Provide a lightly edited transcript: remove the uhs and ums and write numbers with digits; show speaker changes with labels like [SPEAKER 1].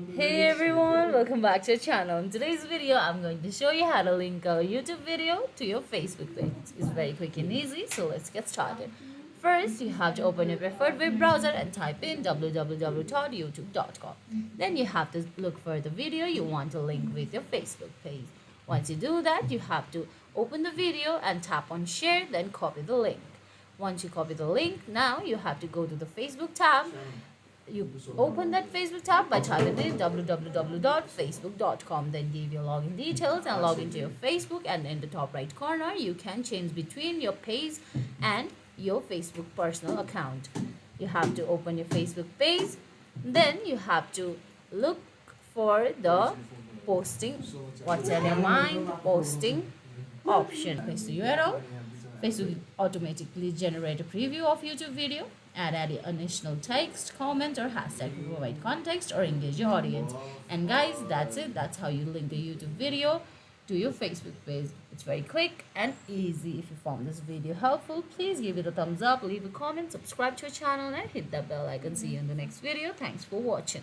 [SPEAKER 1] Hey everyone, welcome back to our channel. In today's video, I'm going to show you how to link a YouTube video to your Facebook page. It's very quick and easy, so let's get started. First, you have to open your preferred web browser and type in www.youtube.com. Then you have to look for the video you want to link with your Facebook page. Once you do that, you have to open the video and tap on share, then copy the link. Once you copy the link, now you have to go to the Facebook tab. You open that Facebook tab by typing in www.facebook.com. Then give your login details and log into your Facebook, and in the top right corner you can change between your page and your Facebook personal account. You have to open your Facebook page, then you have to look for the posting what's on your mind posting option. Paste the URL. Facebook will automatically generate a preview of YouTube video. Add any additional text, comment, or hashtag to provide context or engage your audience. And guys, that's it. That's how you link the YouTube video to your Facebook page. It's very quick and easy. If you found this video helpful, please give it a thumbs up, leave a comment, subscribe to our channel, and hit that bell icon. See you in the next video. Thanks for watching.